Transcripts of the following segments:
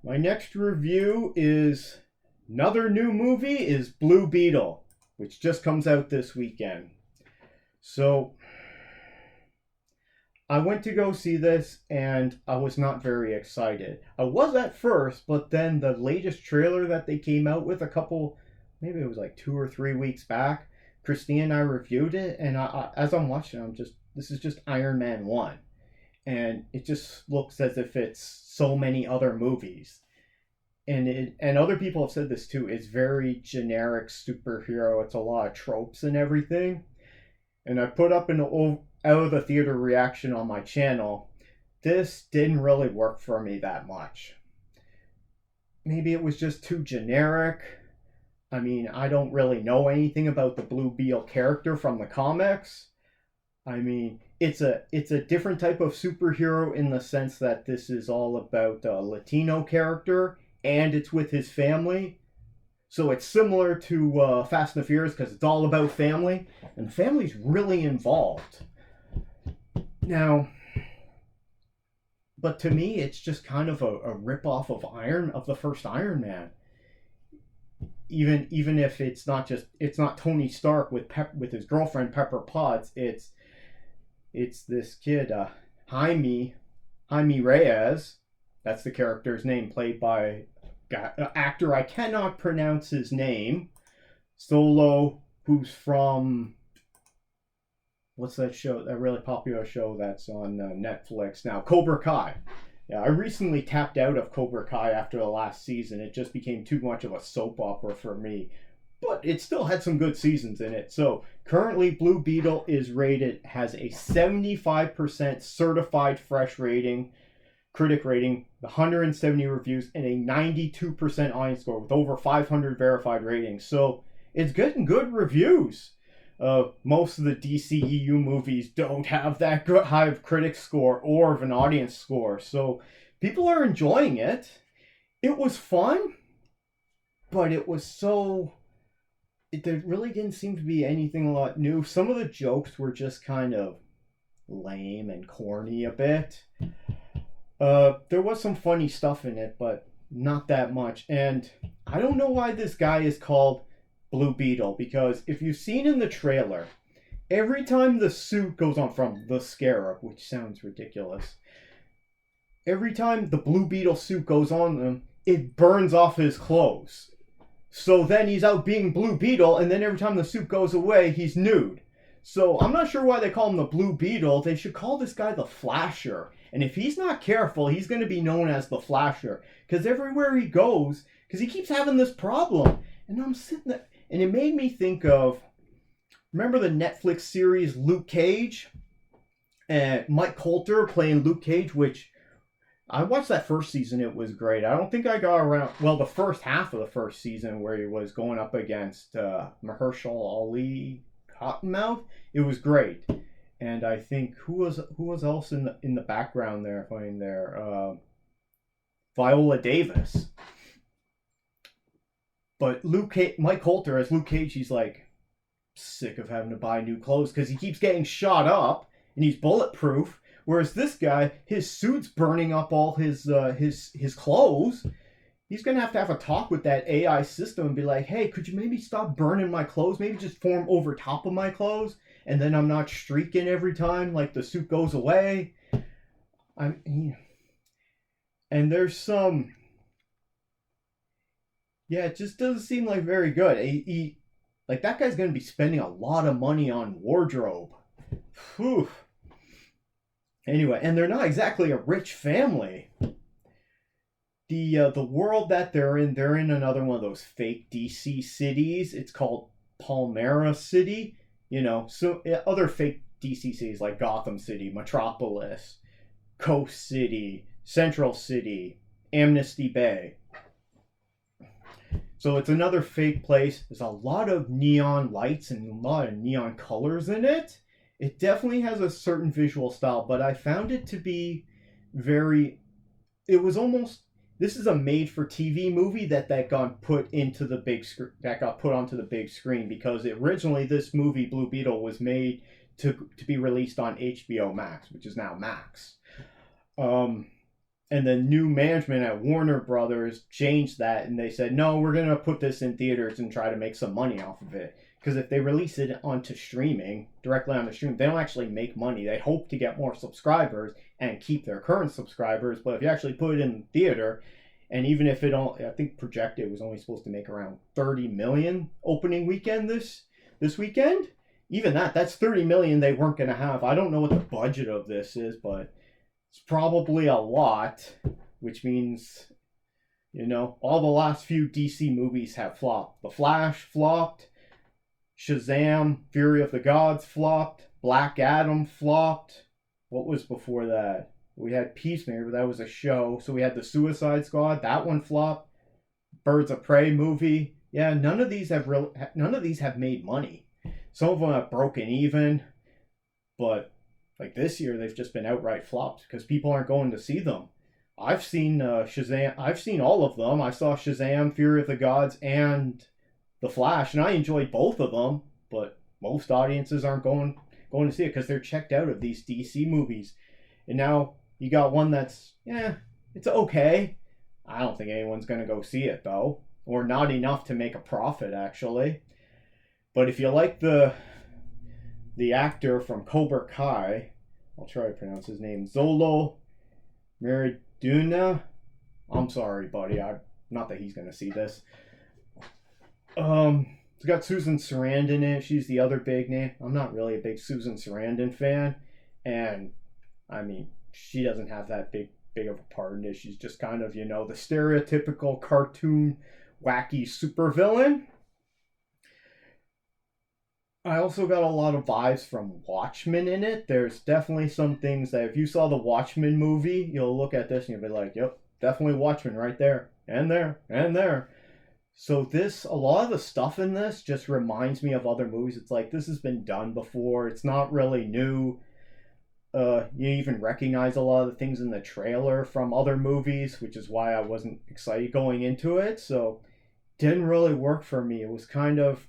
My next review is another new movie is Blue Beetle, which just comes out this weekend. So I went to go see this and I was not very excited. I was at first, but then the latest trailer that they came out with maybe it was like 2 or 3 weeks back, Christine and I reviewed it, and as I'm watching, this is just Iron Man 1. And it just looks as if it's so many other movies. And other people have said this too. It's very generic superhero. It's a lot of tropes and everything. And I put up an out of the theater reaction on my channel. This didn't really work for me that much. Maybe it was just too generic. I mean, I don't really know anything about the Blue Beetle character from the comics. I mean, it's a different type of superhero in the sense that this is all about a Latino character and it's with his family. So it's similar to Fast and the Furious because it's all about family, and the family's really involved. Now, but to me, it's just kind of a rip-off of the first Iron Man. Even if it's not Tony Stark with his girlfriend Pepper Potts, it's this kid Jaime Reyes. That's the character's name, played by an actor I cannot pronounce his name. Solo, who's from what's that show? That really popular show that's on Netflix now, Cobra Kai. Yeah, I recently tapped out of Cobra Kai after the last season. It just became too much of a soap opera for me. But it still had some good seasons in it. So currently Blue Beetle has a 75% certified fresh rating, critic rating, 170 reviews, and a 92% audience score with over 500 verified ratings. So it's getting good reviews. Most of the DCEU movies don't have that high of critic score or of an audience score. So people are enjoying it. It was fun, but there really didn't seem to be anything a lot new. Some of the jokes were just kind of lame and corny a bit. There was some funny stuff in it, but not that much. And I don't know why this guy is called Blue Beetle, because if you've seen in the trailer, every time the suit goes on from the Scarab, which sounds ridiculous, every time the Blue Beetle suit goes on him, it burns off his clothes. So then he's out being Blue Beetle, and then every time the suit goes away, he's nude. So I'm not sure why they call him the Blue Beetle. They should call this guy the Flasher. And if he's not careful, he's going to be known as the Flasher. Because everywhere he goes, because he keeps having this problem. And I'm sitting there, and it made me think of, remember the Netflix series Luke Cage? And Mike Coulter playing Luke Cage, which I watched that first season. It was great. I don't think I got around, the first half of the first season where he was going up against Mahershala Ali Cottonmouth. It was great. And I think who was else in the background there playing there? Viola Davis. But Mike Coulter as Luke Cage, he's like sick of having to buy new clothes because he keeps getting shot up and he's bulletproof. Whereas this guy, his suit's burning up all his clothes. He's going to have a talk with that AI system and be like, hey, could you maybe stop burning my clothes? Maybe just form over top of my clothes, and then I'm not streaking every time like the suit goes away. And there's some... Yeah, it just doesn't seem like very good. Like, that guy's going to be spending a lot of money on wardrobe. Whew. Anyway, and they're not exactly a rich family. The world that they're in another one of those fake DC cities. It's called Palmera City. You know, so other fake DC cities like Gotham City, Metropolis, Coast City, Central City, Amnesty Bay. So it's another fake place. There's a lot of neon lights and a lot of neon colors in it. It definitely has a certain visual style, but I found it to be this is a made-for-TV movie that got put into the big screen, that got put onto the big screen, because originally this movie, Blue Beetle, was made to be released on HBO Max, which is now Max. And the new management at Warner Brothers changed that, and they said, no, we're going to put this in theaters and try to make some money off of it. Because if they release it onto streaming, directly onto stream, they don't actually make money. They hope to get more subscribers and keep their current subscribers. But if you actually put it in theater, and even if it don't, I think projected it was only supposed to make around 30 million opening weekend this weekend. Even that's 30 million they weren't going to have. I don't know what the budget of this is, but it's probably a lot, which means, all the last few DC movies have flopped. The Flash flopped, Shazam, Fury of the Gods flopped, Black Adam flopped. What was before that? We had Peacemaker, but that was a show. So we had the Suicide Squad, that one flopped. Birds of Prey movie. Yeah, none of these have made money. Some of them have broken even, but like this year, they've just been outright flopped because people aren't going to see them. I've seen Shazam. I've seen all of them. I saw Shazam, Fury of the Gods, and The Flash, and I enjoyed both of them. But most audiences aren't going to see it because they're checked out of these DC movies. And now you got one that's it's okay. I don't think anyone's going to go see it though, or not enough to make a profit actually. But if you like the actor from Cobra Kai, I'll try to pronounce his name, Zolo Meriduna. I'm sorry, buddy. Not that he's gonna see this. It's got Susan Sarandon in it. She's the other big name. I'm not really a big Susan Sarandon fan, and I mean, she doesn't have that big of a part in it. She's just kind of, the stereotypical cartoon wacky supervillain. I also got a lot of vibes from Watchmen in it. There's definitely some things that if you saw the Watchmen movie, you'll look at this and you'll be like, yep, definitely Watchmen right there, and there, and there. So a lot of the stuff in this just reminds me of other movies. It's like, this has been done before. It's not really new. You even recognize a lot of the things in the trailer from other movies, which is why I wasn't excited going into it. So didn't really work for me. It was kind of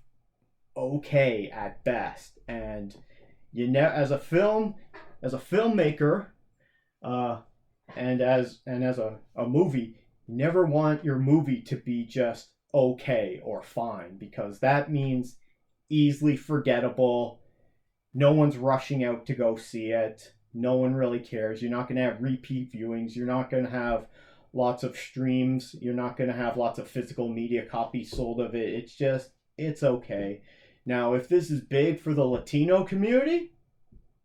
okay at best, and as a filmmaker, and as a movie, you never want your movie to be just okay or fine, because that means easily forgettable. No one's rushing out to go see it. No one really cares. You're not going to have repeat viewings. You're not going to have lots of streams. You're not going to have lots of physical media copies sold of it. It's okay. Now, if this is big for the Latino community,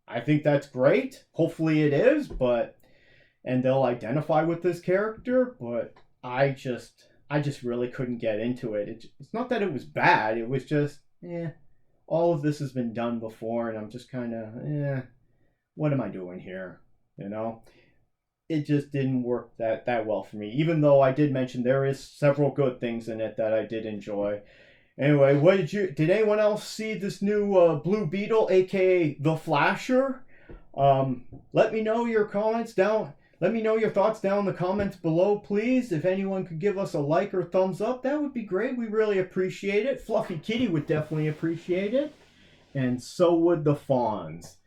I think that's great. Hopefully it is, and they'll identify with this character, but I just really couldn't get into it. It's not that it was bad, it was just, all of this has been done before, and I'm just kind of, what am I doing here? It just didn't work that well for me, even though I did mention there is several good things in it that I did enjoy. Anyway, did anyone else see this new Blue Beetle, aka the Flasher? Let me know your comments down. Let me know your thoughts down in the comments below, please. If anyone could give us a like or thumbs up, that would be great. We really appreciate it. Fluffy Kitty would definitely appreciate it. And so would the Fawns.